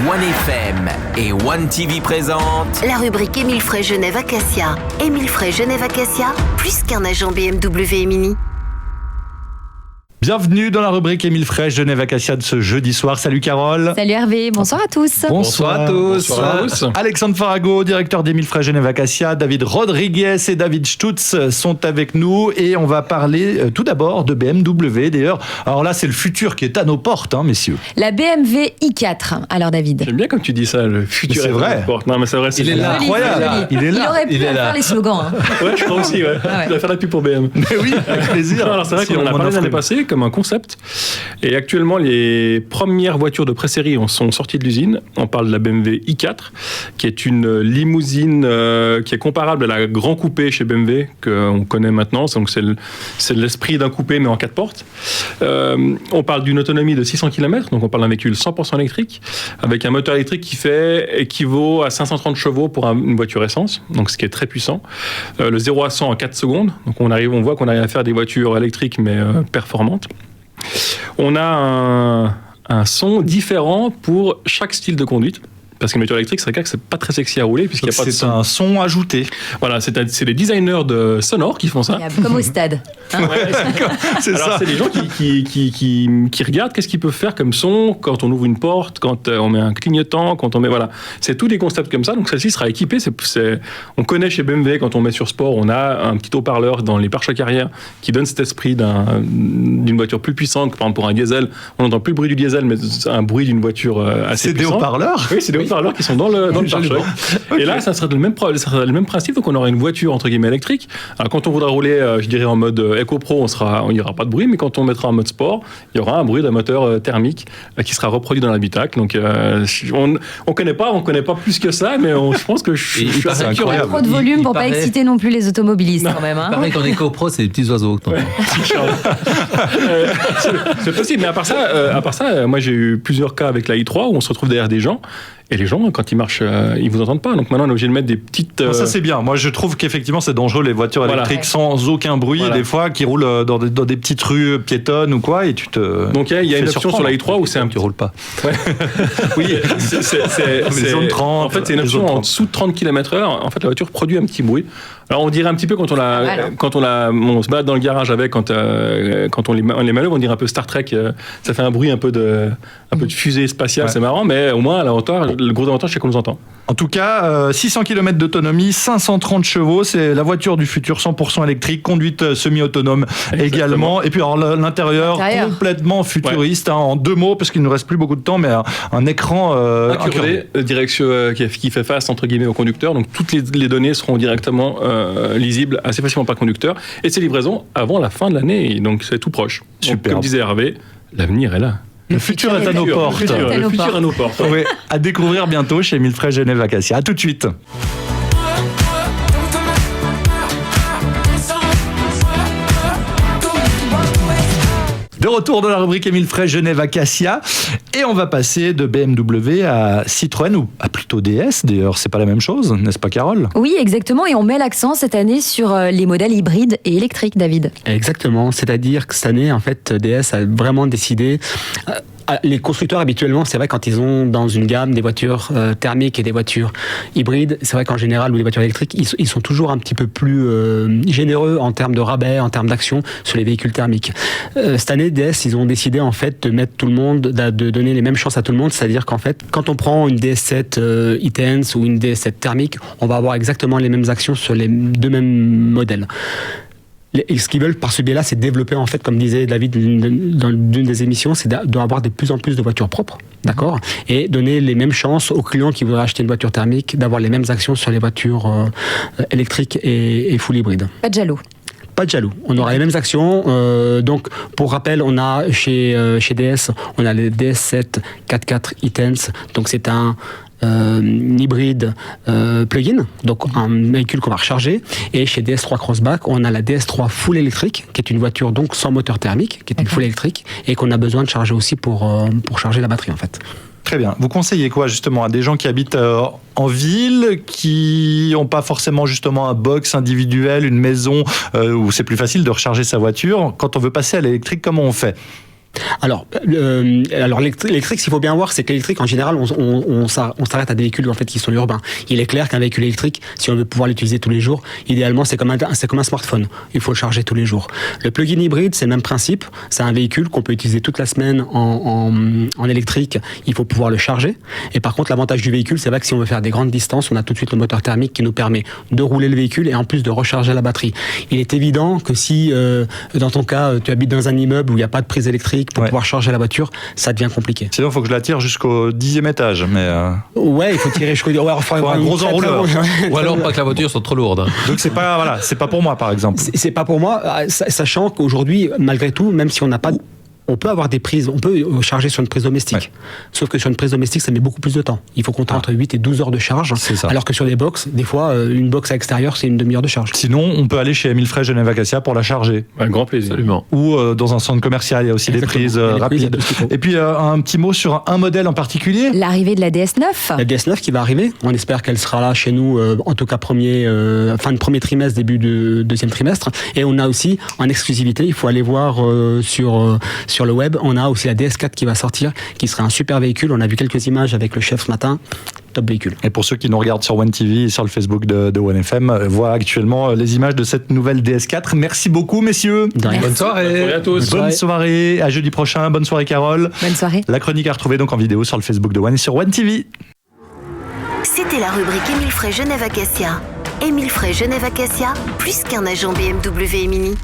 OneFM et OneTV présentent la rubrique Émile Frey Genève Acacia. Émile Frey Genève Acacia, plus qu'un agent BMW et Mini. Bienvenue dans la rubrique Émile Frey Genève Acacia de ce jeudi soir. Salut Carole. Salut Hervé, bonsoir à tous. Bonsoir à tous. Bonsoir à tous. Alexandre Farago, directeur d'Émile Frey Genève Acacia, David Rodriguez et David Stutz sont avec nous et on va parler tout d'abord de BMW. D'ailleurs, alors là c'est le futur qui est à nos portes, messieurs. La BMW i4. Alors David. J'aime bien comme tu dis ça, le futur. C'est vrai. Non mais c'est vrai. Il est là. Incroyable. Il aurait pu faire les slogans. Ouais, je crois aussi. Ouais. Tu vas faire la pub pour BM. Mais oui, avec plaisir. Alors c'est vrai qu'on en a parlé l'année passée comme un concept. Et actuellement, les premières voitures de pré-série sont sorties de l'usine. On parle de la BMW i4, qui est une limousine qui est comparable à la Grand Coupé chez BMW, qu'on connaît maintenant. Donc c'est l'esprit d'un coupé, mais en 4 portes. On parle d'une autonomie de 600 km, donc on parle d'un véhicule 100% électrique, avec un moteur électrique qui équivaut à 530 chevaux pour une voiture essence, donc ce qui est très puissant. Le 0 à 100 en 4 secondes. Donc on voit qu'on arrive à faire des voitures électriques, mais performantes. On a un son différent pour chaque style de conduite. Parce qu'une voiture électrique, c'est vrai que c'est pas très sexy à rouler puisqu'il n'y a pas de son. C'est un son ajouté. Voilà, c'est les designers de sonores qui font ça. Comme au stade. C'est Alors, ça. c'est les gens qui regardent qu'est-ce qu'ils peuvent faire comme son quand on ouvre une porte, quand on met un clignotant, quand on met... Voilà. C'est tous des concepts comme ça. Donc, celle-ci sera équipée. On connaît chez BMW, quand on met sur sport, on a un petit haut-parleur dans les pare-chocs arrière qui donne cet esprit d'une voiture plus puissante. Par exemple, pour un diesel, on n'entend plus le bruit du diesel, mais un bruit d'une voiture assez puissante. C'est des haut-parleurs ? Oui, c'est des haut-parleurs qui sont dans le pare-choc. Okay. Et là, ça serait le même principe. Donc, on aurait une voiture, entre guillemets, électrique. Alors, quand on voudra rouler, je dirais, en mode Eco-Pro, il n'y aura pas de bruit. Mais quand on mettra en mode sport, il y aura un bruit d'un moteur thermique qui sera reproduit dans l'habitacle. Donc, on connaît pas plus que ça, mais je pense que je suis assez curieux. Pas trop de volume pour pas exciter non plus les automobilistes, quand même. Il paraît qu'en Eco-Pro, c'est des petits oiseaux. C'est possible. Mais à part ça, moi, j'ai eu plusieurs cas avec la i3 où on se retrouve derrière des gens. Et les gens, quand ils marchent, ils vous entendent pas. Donc maintenant, on est obligé de mettre des petites... Ça, c'est bien. Moi, je trouve qu'effectivement, c'est dangereux, les voitures électriques sans aucun bruit, des fois, qui roulent dans des petites rues piétonnes ou quoi, et tu te... Donc, il y a une option sur la i3 où c'est Tu roules pas. Ouais. Oui, les zones 30. En fait, c'est une option en dessous de 30 km/h. En fait, la voiture produit un petit bruit. Alors, on dirait un petit peu quand on se balade dans le garage avec, quand on les manœuvre, on dirait un peu Star Trek. Ça fait un bruit un peu de fusée spatiale, c'est marrant, mais au moins, à la hauteur, le gros avantage, c'est qu'on nous entend. En tout cas, 600 km d'autonomie, 530 chevaux, c'est la voiture du futur 100% électrique, conduite semi-autonome également. Et puis alors, l'intérieur complètement futuriste, en 2 mots, parce qu'il ne nous reste plus beaucoup de temps, mais un écran incurvé, direction qui fait face entre guillemets au conducteur. Donc toutes les données seront directement lisibles assez facilement par le conducteur. Et ces livraisons avant la fin de l'année, donc c'est tout proche. Donc, comme disait Hervé, l'avenir est là. Le futur est à nos portes. Le futur est à nos portes. Oui, à découvrir bientôt chez Émile Frey Genève Acacia. À tout de suite. De retour dans la rubrique Émile Frey Genève Acacia et on va passer de BMW à Citroën ou à plutôt DS. D'ailleurs, c'est pas la même chose, n'est-ce pas Carole ? Oui, exactement. Et on met l'accent cette année sur les modèles hybrides et électriques, David. Exactement. C'est-à-dire que cette année, en fait, DS a vraiment décidé. Les constructeurs, habituellement, c'est vrai, quand ils ont dans une gamme des voitures thermiques et des voitures hybrides, c'est vrai qu'en général, ou des voitures électriques, ils sont toujours un petit peu plus généreux en termes de rabais, en termes d'action sur les véhicules thermiques. Cette année, DS, ils ont décidé, en fait, de mettre tout le monde, de donner les mêmes chances à tout le monde, c'est-à-dire qu'en fait, quand on prend une DS7 e-Tense ou une DS7 thermique, on va avoir exactement les mêmes actions sur les 2 mêmes modèles. Et ce qu'ils veulent par ce biais-là, c'est développer, en fait, comme disait David dans d'une des émissions, c'est d'avoir de plus en plus de voitures propres, d'accord, et donner les mêmes chances aux clients qui voudraient acheter une voiture thermique, d'avoir les mêmes actions sur les voitures électriques et full hybrides. Pas de jaloux. Pas de jaloux. On aura les mêmes actions. Donc, pour rappel, on a chez DS, on a les DS7 4x4 e-Tense. Donc, c'est un hybride plug-in, donc un véhicule qu'on va recharger. Et chez DS3 Crossback, on a la DS3 full électrique, qui est une voiture donc sans moteur thermique, qui est une full électrique, et qu'on a besoin de charger aussi pour charger la batterie en fait. Très bien. Vous conseillez quoi justement à des gens qui habitent en ville, qui n'ont pas forcément justement un box individuel, une maison où c'est plus facile de recharger sa voiture? Quand on veut passer à l'électrique, comment on fait? Alors, l'électrique, ce qu'il faut bien voir, c'est que l'électrique, en général, on s'arrête à des véhicules en fait, qui sont urbains. Il est clair qu'un véhicule électrique, si on veut pouvoir l'utiliser tous les jours, idéalement, c'est comme un smartphone. Il faut le charger tous les jours. Le plug-in hybride, c'est le même principe. C'est un véhicule qu'on peut utiliser toute la semaine en électrique. Il faut pouvoir le charger. Et par contre, l'avantage du véhicule, c'est vrai que si on veut faire des grandes distances, on a tout de suite le moteur thermique qui nous permet de rouler le véhicule et en plus de recharger la batterie. Il est évident que si, dans ton cas, tu habites dans un immeuble où il n'y a pas de prise électrique pour pouvoir charger la voiture, ça devient compliqué. Sinon, il faut que je la tire jusqu'au 10e étage. Mais ouais, il faut tirer jusqu'au... Ouais, faut un gros enrouleur. Ou alors pas que la voiture soit trop lourde. Donc c'est pas pour moi, par exemple. C'est pas pour moi, sachant qu'aujourd'hui, malgré tout, même si on n'a pas... On peut avoir des prises, on peut charger sur une prise domestique. Ouais. Sauf que sur une prise domestique, ça met beaucoup plus de temps. Il faut compter entre 8 et 12 heures de charge. Alors que sur des box, des fois, une box à l'extérieur, c'est une demi-heure de charge. Sinon, on peut aller chez Émile Frey Genève Acacia pour la charger. Un grand plaisir. Absolument. Ou dans un centre commercial, il y a aussi des prises rapides. Et puis, un petit mot sur un modèle en particulier. L'arrivée de la DS9. La DS9 qui va arriver. On espère qu'elle sera là chez nous, en tout cas fin de premier trimestre, début de deuxième trimestre. Et on a aussi, en exclusivité, il faut aller voir sur le web, on a aussi la DS4 qui va sortir, qui sera un super véhicule. On a vu quelques images avec le chef ce matin. Top véhicule. Et pour ceux qui nous regardent sur One TV et sur le Facebook de One FM, voient actuellement les images de cette nouvelle DS4. Merci beaucoup, messieurs. Bonne soirée à tous. Bonne soirée. À jeudi prochain. Bonne soirée, Carole. Bonne soirée. La chronique à retrouver donc en vidéo sur le Facebook de One et sur One TV. C'était la rubrique Émile Frey Genève Acacia. Émile Frey Genève Acacia, plus qu'un agent BMW et Mini.